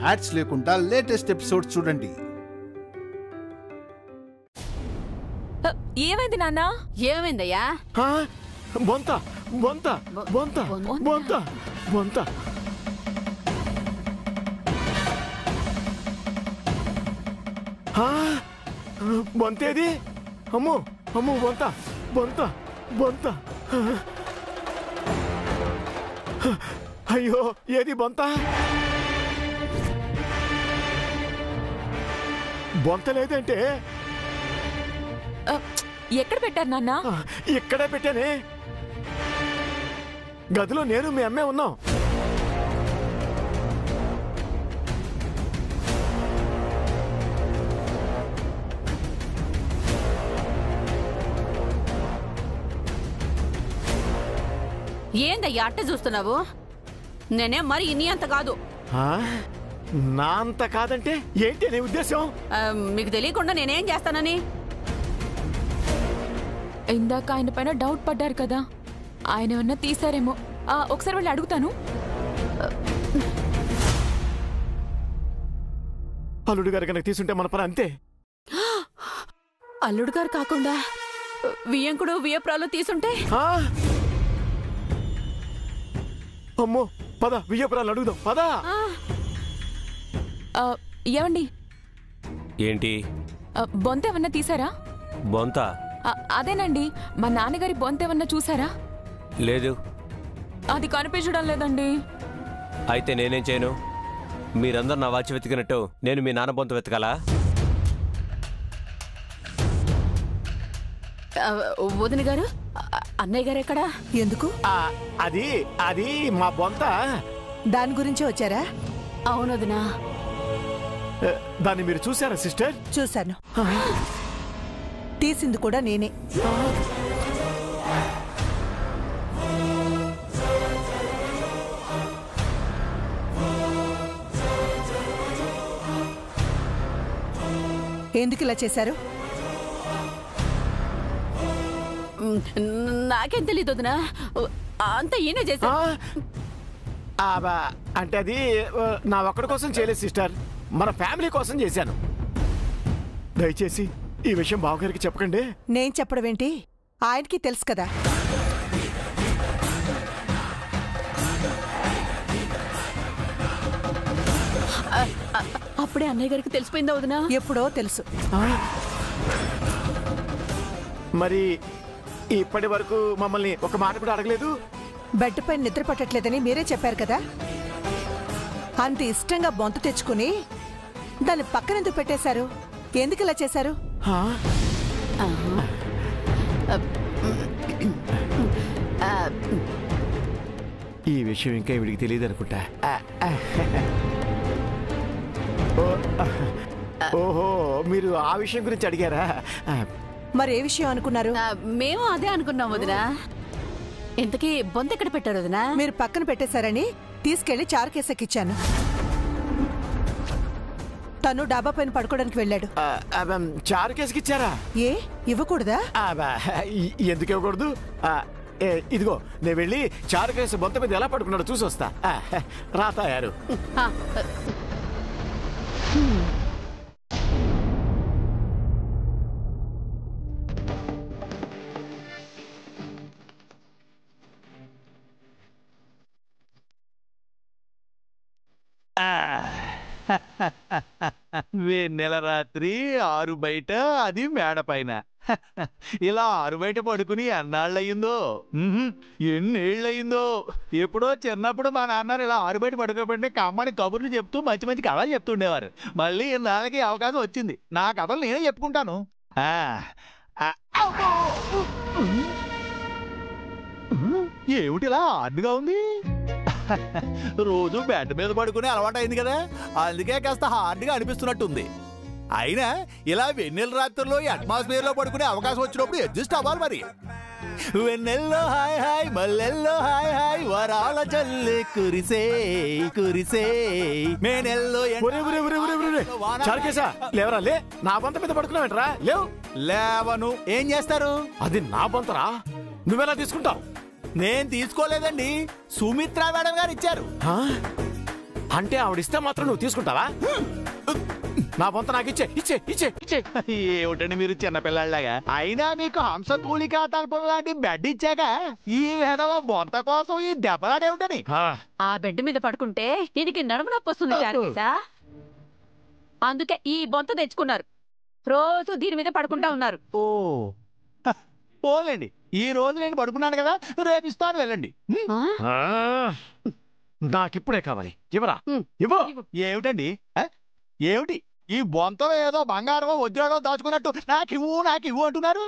Ads లేకుండా latest episode చూడండి. ఏమైంది నాన్న? ఏమైందయ్యా? బొంత బొంత బొంత బొంత బొంత బొంతేది? అమ్మో అమ్మో బొంత బొంత బొంత. అయ్యో ఏది బొంత? బొంత లేదంటే ఎక్కడ పెట్టారు నాన్న? ఇక్కడే పెట్టానే, గదిలో నేను మీ అమ్మే ఉన్నాం. ఏందయ్యా అట్ట చూస్తున్నావు? నేనే మరి ఇన్ని అంత కాదు. నా అంత కాదంటే ఏంటి నీ ఉద్దేశం? మీకు తెలియకుండా నేనేం చేస్తానని? ఇందాక ఆయన పైన డౌట్ పడ్డారు కదా, ఆయన ఏమన్నా తీసారేమో. ఒకసారి వెళ్ళి అడుగుతాను. అల్లుడు గారు కనుక తీసుంటే మన పని అంతే. అల్లుడు గారు కాకుండా వియ్యంకుడు వియ్యప్రాలు తీసుంటే? అమ్మో పద వియ్యపురాలు అడుగుదాం పద. ఏమండి, ఏంటి బొంత ఏమన్నా తీసారా? బొంత? అదేనండి, మా నాన్నగారి బొంత ఏమన్నా చూసారా? లేదు. అది కనిపించడం లేదండి. అయితే నేనేం చేయను? మీరందరూ నా వాచి వెతికినట్టు నేను మీ నాన్న బొంత వెతకాలా? వదిన గారు, అన్నయ్య గారు ఎక్కడా? ఎందుకు? అది అది మా బొంత. దాని గురించి వచ్చారా? అవును వదినా. దాన్ని మీరు చూసారా సిస్టర్? చూశాను. తీసింది కూడా నేనే. ఎందుకు ఇలా చేశారు? నాకేం తెలీదు వదినా, అంతా ఈయన చేశా. అంటే అది నా ఒక్కడి కోసం చేయలేదు సిస్టర్, మన ఫ్యామిలీ కోసం చేశాను. దయచేసి ఈ విషయం బావగారికి చెప్పకండి. నేను చెప్పడం ఏంటి, ఆయనకి తెలుసు కదా. అప్పుడే అన్నయ్య గారికి తెలిసిపోయిందా వదినా? ఎప్పుడో తెలుసు. మరి ఇప్పటి వరకు మమ్మల్ని ఒక మాట కూడా అడగలేదు. బెడ్ పైన నిద్ర పట్టట్లేదని మీరే చెప్పారు కదా. అంత ఇష్టంగా బొంత తెచ్చుకుని దాన్ని పక్కనెందుకు పెట్టేశారు? ఎందుకు ఇలా చేశారు? ఈ విషయం ఇంకా వీడికి తెలియదు అనుకుంటా. ఓహో, మీరు ఆ విషయం గురించి అడిగారా? మరి ఏ విషయం అనుకున్నారు? మేము అదే అనుకున్నాం వదినా. ఇంతకీ బొంత ఎక్కడ పెట్టారు వదినా? మీరు పక్కన పెట్టేశారని తీసుకెళ్లి చారుకేసకిచ్చాను. తను డాబా పైన పడుకోవడానికి వెళ్ళాడు. చారుకేసకి ఇచ్చారా? ఏ ఇవ్వకూడదా? ఎందుకు ఇవ్వకూడదు? ఇదిగో నేను వెళ్ళి చారుకేసి బొంత మీద ఎలా పడుకున్నాడో చూసి వస్తా. రాతాయారు. నెల రాత్రి 6 బయట, అది మేడ పైన. ఇలా 6 బయట పడుకుని ఎన్నాళ్ళయిందో, ఎన్నేళ్ళయిందో. ఎప్పుడో చిన్నప్పుడు మా నాన్న ఇలా 6 బయట పడుకోబెట్టి కమ్మని కబుర్లు చెప్తూ మంచి మంచి కథలు చెప్తుండేవారు. మళ్ళీ నాన్నకి అవకాశం వచ్చింది, నా కథలు నేనే చెప్పుకుంటాను. ఏమిటిలా హార్డ్గా ఉంది? రోజు బెడ్ మీద పడుకునే అలవాటు అయింది కదా, అందుకే కాస్త హార్డ్గా అనిపిస్తున్నట్టుంది. అయినా ఇలా వెన్నెల రాత్రుల్లో అట్మాస్ఫియర్ లో పడుకునే అవకాశం వచ్చినప్పుడు అడ్జస్ట్ అవ్వాలి మరి. వెన్నెల్లో హాయ్ హాయ్, మల్లెల్లో హాయ్ హాయ్, వరాల జల్లు కురిసే కురిసే, మేనెల్లో చారుకేసా లేవరా? లే, నా బొంత మీద పడుకున్నావేంట్రా? లేవు. లేవను. ఏం చేస్తారు? అది నా బొంతరా, నువ్వెలా తీసుకుంటావు? నేను తీసుకోలేదండి, సుమిత్రా మేడం గారు ఇచ్చారు. అంటే ఆవిడిస్తే మాత్రం నువ్వు తీసుకుంటావా? నా బొంత నాకు ఇచ్చే ఇచ్చే ఇచ్చే ఇచ్చే. ఏమిటండి మీరు చిన్నపిల్లలాగా? అయినా మీకు హంసతూలికా తల్పం లాంటి బెడ్ ఇచ్చాక ఈ విధవ బొంత కోసం ఈ దెబ్బలాడేమిటని? ఆ బెడ్ మీద పడుకుంటే దీనికి నడుము నొప్పి వస్తుంది చార్లీసా. అందుకే ఈ బొంత తెచ్చుకున్నారు. రోజు దీని మీద పడుకుంటా ఉన్నారు. ఓ పోలేండి, ఈ రోజు నేను పడుకున్నాను కదా, రేపు ఇస్తాను, వెళ్ళండి. నాకిప్పుడే కావాలి, ఇవ్వరా? ఇవ్వు. ఏమిటండి ఏమిటి ఈ బొంతలో ఏదో బంగారం వజ్రాలో దాచుకున్నట్టు నాకు ఇవ్వు అంటున్నారు?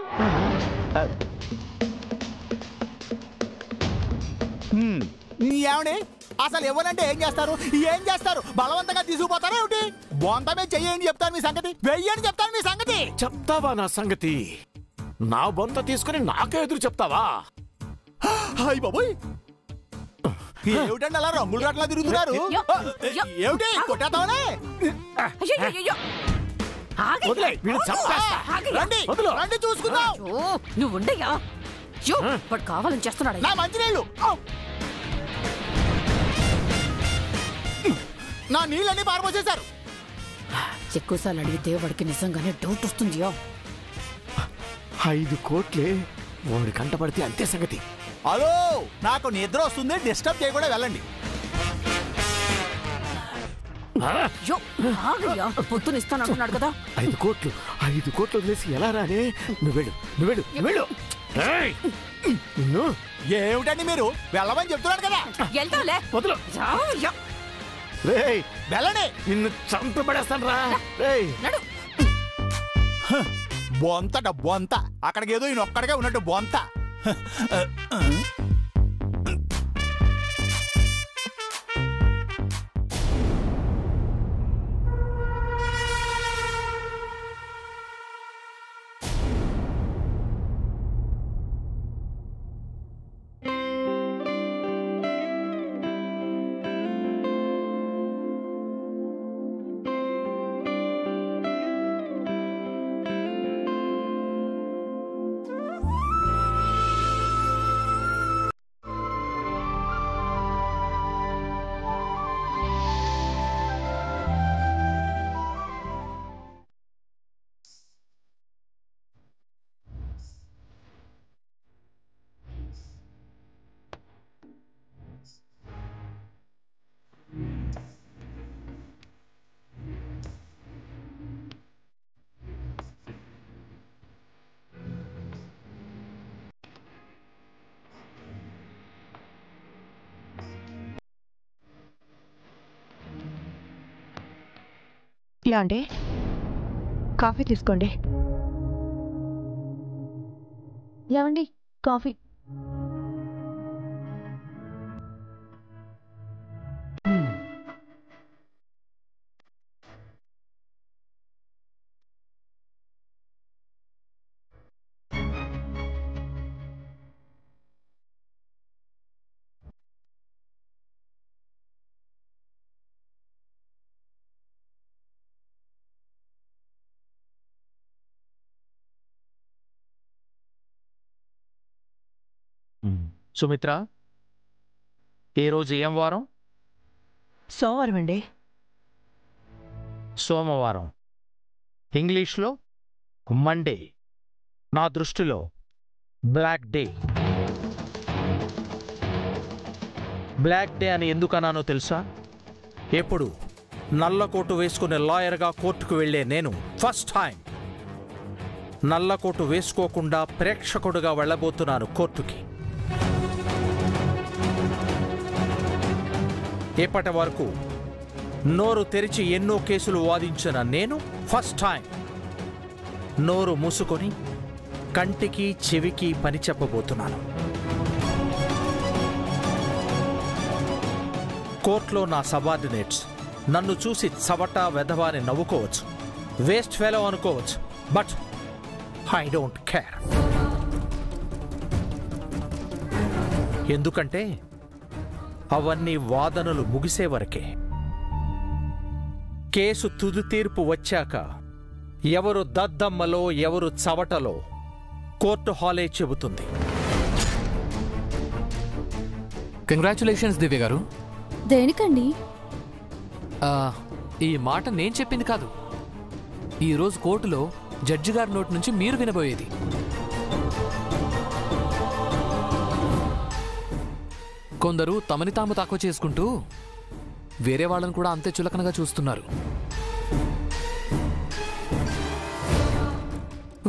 ఏమండి అసలు ఇవ్వనంటే ఏం చేస్తారు? బలవంతంగా తీసుకుపోతారా ఏమిటి? బొంతమే చెయ్యండి చెప్తాను మీ సంగతి, వెయ్యండి చెప్తాను మీ సంగతి. చెప్తావా నా సంగతి? నా బొంత తీసుకుని నాకే ఎదురు చెప్తావా? హాయ్ బాబోయ్, ఏమిటండి అలా రంగులు రాట్లా తిరుగుతున్నారు? ఏమిటి కొట్టేస్తావనే? రండి చూసుకుందాం. నువ్వు ఉండయ్యా, వాడు కావాలని చేస్తున్నాడు. నా మంచినీళ్ళు, నా నీళ్ళన్నీ పారబోసేశారు. ఎక్కువసార్లు అడిగితే వాడికి నిజంగానే డౌట్ వస్తుంది. 5 కోట్లే వాడి కంట పడితే అంతే సంగతి. హలో, నాకు నిద్ర వస్తుంది, డిస్టర్బ్ చేయకుండా వెళ్ళండి. పొద్దున ఇస్తానంటున్నాడు కదా. 5 కోట్లు వదిలేసి ఎలా రానే? నువ్వెళ్ళు. ఏమిటండి మీరు వెళ్ళమని చెప్తున్నాడు కదా. వెళ్తావులే, వదులు. వెళ్ళండి. నిన్ను చంపబడేస్తాను రా. బొంతట బొంత, అక్కడికి ఏదో ఈయన ఒక్కడికే ఉన్నట్టు బొంత. ఏమండి, కాఫీ తీసుకోండి. ఏమండి కాఫీ? సుమిత్ర, ఏ రోజు ఏం వారం? సోమవారం అండి. సోమవారం. ఇంగ్లీష్లో మండే. నా దృష్టిలో బ్లాక్ డే. బ్లాక్ డే అని ఎందుకన్నానో తెలుసా? ఎప్పుడు నల్ల కోటు వేసుకునే లాయర్గా కోర్టుకు వెళ్ళే నేను ఫస్ట్ టైం నల్ల కోటు వేసుకోకుండా ప్రేక్షకుడుగా వెళ్ళబోతున్నాను కోర్టుకి. ఇప్పటి వరకు నోరు తెరిచి ఎన్నో కేసులు వాదించిన నేను ఫస్ట్ టైం నోరు మూసుకొని కంటికి చెవికి పని చెప్పబోతున్నాను. కోర్టులో నా సబార్డినేట్స్ నన్ను చూసి చవటా వెధవాని నవ్వుకోవచ్చు, వేస్ట్ ఫెలో అనుకోవచ్చు, బట్ ఐ డోంట్ కేర్. ఎందుకంటే అవన్నీ వాదనలు ముగిసే వరకే. కేసు తుది తీర్పు వచ్చాక ఎవరు దద్దమ్మలో ఎవరు చవటలో కోర్టు హాలే చెబుతుంది. కంగ్రాచులేషన్స్ దివ్య గారు. దేనికండి? ఈ మాట నేను చెప్పింది కాదు. ఈరోజు కోర్టులో జడ్జి గారి నోటి నుంచి మీరు వినబోయేది. కొందరు తమని తాము తక్కువ చేసుకుంటూ వేరే వాళ్ళని కూడా అంతే చులకనగా చూస్తున్నారు.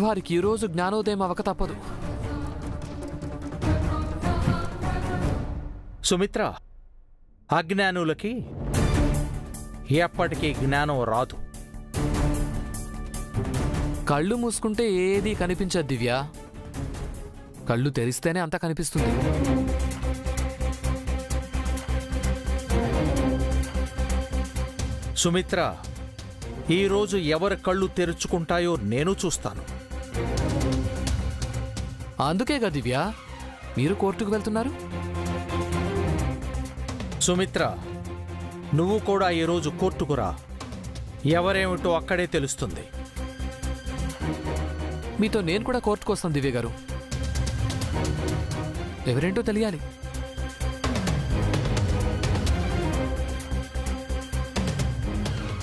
వారికి ఈరోజు జ్ఞానోదయం అవక తప్పదు. సుమిత్ర, అజ్ఞానులకి ఎప్పటికీ జ్ఞానం రాదు. కళ్ళు మూసుకుంటే ఏదీ కనిపించదు దివ్య. కళ్ళు తెరిస్తేనే అంతా కనిపిస్తుంది. సుమిత్ర, ఈరోజు ఎవరి కళ్ళు తెరుచుకుంటాయో నేను చూస్తాను. అందుకేగా దివ్య మీరు కోర్టుకు వెళ్తున్నారు. సుమిత్ర, నువ్వు కూడా ఈరోజు కోర్టుకు రా. ఎవరేమిటో అక్కడే తెలుస్తుంది. మీతో నేను కూడా కోర్టుకు వస్తాను దివ్య గారు. ఎవరేంటో తెలియాలి.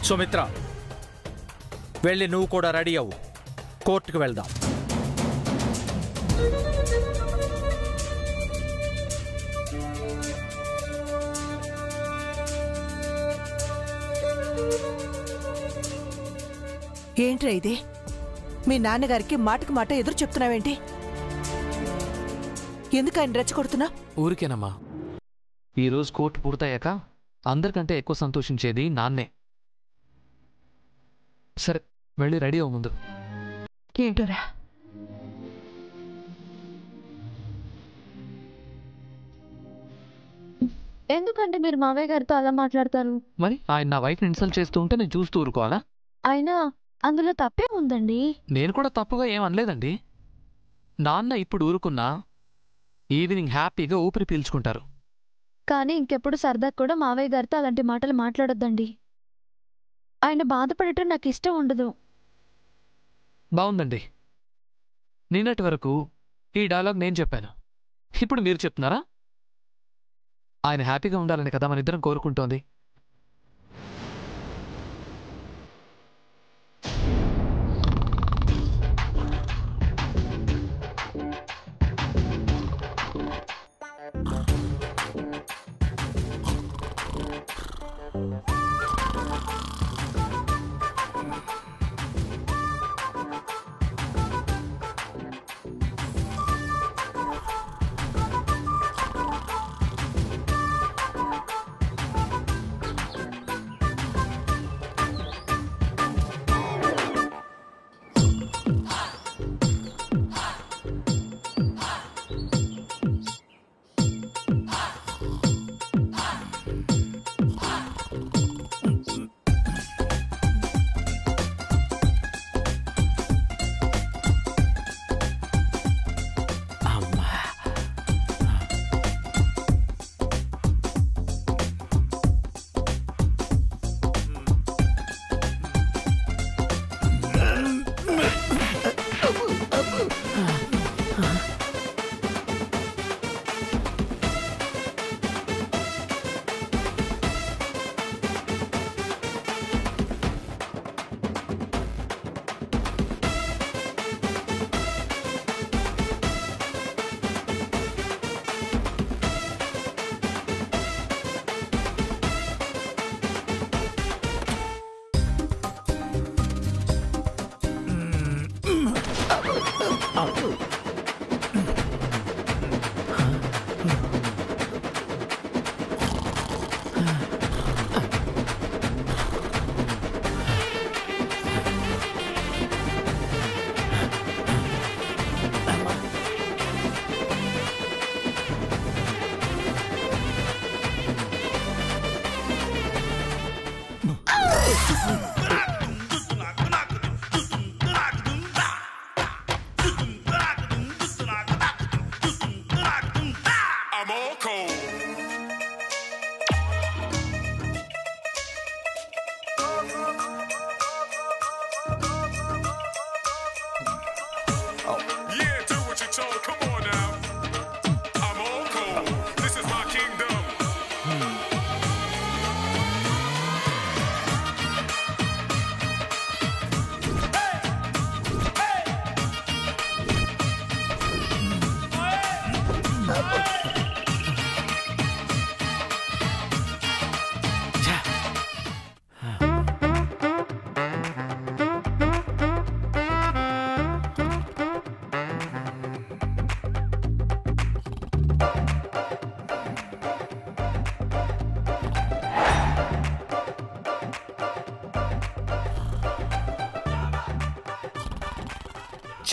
సుమిత్ర, వెళ్ళి నువ్వు కూడా రెడీ అవ్వు. కోర్టుకు వెళ్దాం. ఏంట్రా ఇది? మీ నాన్నగారికి మాటకు మాట ఎదురు చెప్తున్నావేంటి? ఎందుకు ఆయన రెచ్చగొడుతున్నా? ఊరికేనమ్మా. ఈరోజు కోర్టు పూర్తయ్యాక అందరికంటే ఎక్కువ సంతోషించేది నాన్నే. సరే, వెళ్ళి రెడీ అవ్వ ముందు. ఏంటోరా? ఎందుకంటే మీరు మావయ్య గారితో అలా మాట్లాడతారు? మరి ఆయన నా వైఫ్ని ఇన్సల్ట్ చేస్తూ ఉంటే నేను చూస్తూ ఊరుకోవాలా? అయినా అందులో తప్పే ఉందండి. నేను కూడా తప్పుగా ఏం అనలేదండి. నాన్న ఇప్పుడు ఊరుకున్నా ఈవినింగ్ హ్యాపీగా ఊపిరి పీల్చుకుంటారు. కానీ ఇంకెప్పుడు సరదా కూడా మావయ్య గారితో అలాంటి మాటలు మాట్లాడొద్దండి. ఆయన బాధపడటం నాకు ఇష్టం ఉండదు. బాగుందండి. నిన్నటి వరకు ఈ డైలాగ్ నేను చెప్పాను, ఇప్పుడు మీరు చెప్తున్నారా? ఆయన హ్యాపీగా ఉండాలని కదా మన ఇద్దరం కోరుకుంటోంది.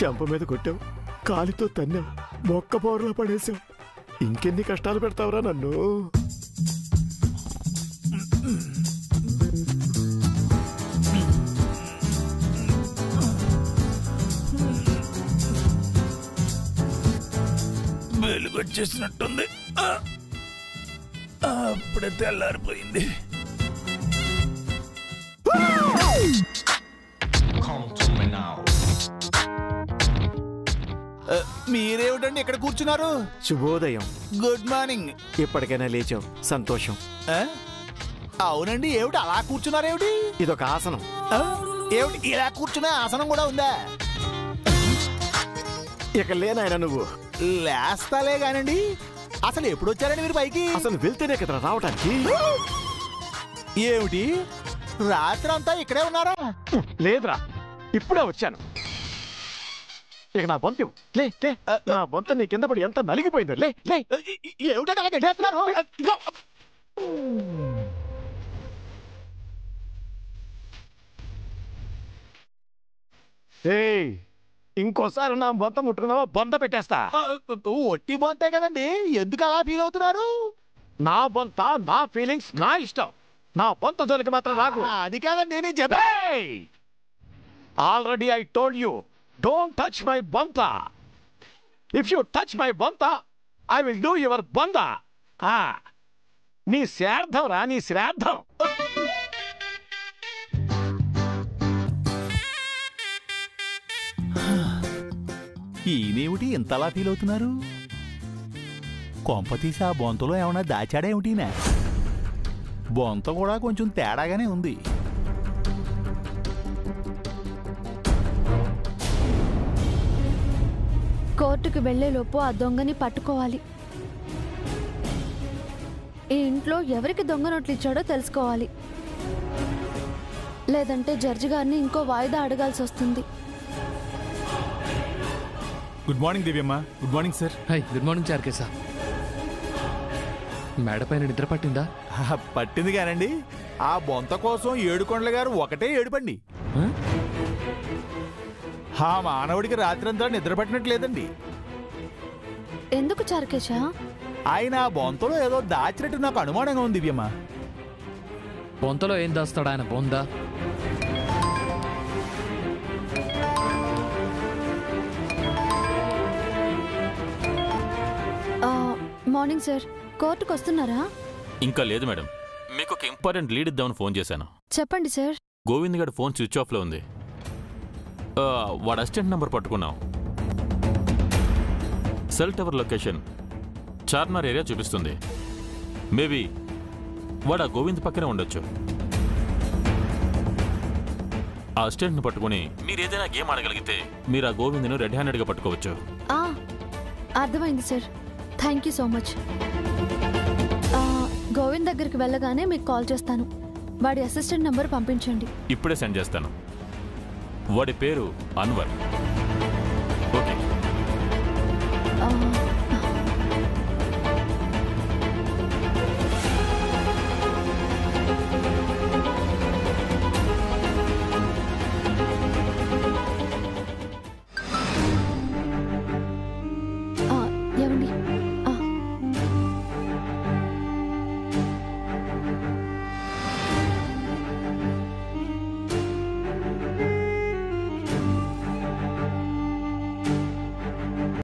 చెంప మీద కొట్టావు, కాలితో తన్నావు, మొక్క పౌరులో పడేసావు. ఇంకెన్ని కష్టాలు పెడతావురా నన్ను? వెలుగొచ్చేసినట్టుంది. అప్పుడే తెల్లారిపోయింది. మీరేమిటండి ఇక్కడ కూర్చున్నారు? శుభోదయం. Good morning. ఇప్పటికైనా లేచావు, సంతోషం. అవునండి, ఏమిటి అలా కూర్చున్నారేమిటి? ఇదొక ఆసనం. ఏమిటి ఇలా కూర్చునే ఆసనం కూడా ఉందా? ఇక లేనాయన నువ్వు. లేస్తాలే గానండి, అసలు ఎప్పుడు వచ్చారండి మీరు పైకి? అసలు వెళ్తేనే కదా రావటానికి. ఏమిటి రాత్రి అంతా ఇక్కడే ఉన్నారా? లేదురా, ఇప్పుడే వచ్చాను. ఇక నా బొంత లే లే, నా బొంత నీ కింద పడి ఎంత నలిగిపోయిందో. లే లే. ఏమిటంటే అలా గడ్డేస్తున్నారు? ఏయ్, ఇంకోసారి నా బొంత ముట్టుకున్నావా బొంత పెట్టేస్తా. ఒట్టి బొంతే కదండి, ఎందుకు అలా ఫీల్ అవుతున్నారు? నా బొంత, నా ఫీలింగ్స్, నా ఇష్టం. నా బొంత జోలికి మాత్రం రాకు. అది కాదండి నేను చెప్పా. Already I told you, don't touch my బొంత. ఇఫ్ యూ టచ్ మై బొంత, ఐ విల్ డూ యువర్ బొంద. నీ శ్రాద్ధం రా, నీ శ్రాద్ధం. ఈయనేమిటి ఇంతలా ఫీల్ అవుతున్నారు? కొంప తీసి ఆ బొంతలో ఏమన్నా దాచాడేమిటినా? బొంత కూడా కొంచెం తేడాగానే ఉంది. కోర్టుకు వెళ్లేలోపు ఆ దొంగని పట్టుకోవాలి. ఈ ఇంట్లో ఎవరికి దొంగ నోట్లు ఇచ్చాడో తెలుసుకోవాలి. లేదంటే జడ్జి గారిని ఇంకో వాయిదా అడగాల్సి వస్తుంది. Good morning Divyamma. Good morning sir. Hi, good morning చార్కేసా. మేడపైన నిద్ర పట్టిందా? పట్టింది కానండి, ఆ బొంత కోసం ఏడుకొండల గారు ఒకటే ఏడుపండి. ఆ మానవుడికి రాత్రంతా నిద్ర పట్టినట్లేదండి. ఎందుకు చార్కేశా? ఆయన ఆ బొంతలో ఏదో దాచినట్టు నాకు అనుమానంగా ఉంది దివ్యమ్మ. బొంతలో ఏం దాస్తాడు ఆయన బొంద? మార్నింగ్ సార్, కోర్టుకు వస్తున్నారా? ఇంకా లేదు మేడం, మీకు ఒక ఇంపార్టెంట్ లీడ్ ఇద్దామని ఫోన్ చేశాను. చెప్పండి సార్. గోవింద్ గారి ఫోన్ స్విచ్ ఆఫ్లో ఉంది. వాడు అసిస్టెంట్ నంబర్ పట్టుకున్నాం. Cell tower location Charminar area చూపిస్తుంది. మేబీ వాడు ఆ గోవింద్ పక్కనే ఉండొచ్చు. ఆ అసిస్టెంట్ని పట్టుకుని మీరు ఏదైనా గేమ్ ఆడగలిగితే మీరు ఆ గోవింద్ను రెడ్ హ్యాండెడ్గా పట్టుకోవచ్చు. అర్థమైంది sir, thank you so much. Govind దగ్గరికి వెళ్ళగానే మీకు కాల్ చేస్తాను. వాడి అసిస్టెంట్ నంబర్ పంపించండి. ఇప్పుడే సెండ్ చేస్తాను. వాడి పేరు అన్వర్. ఓకే.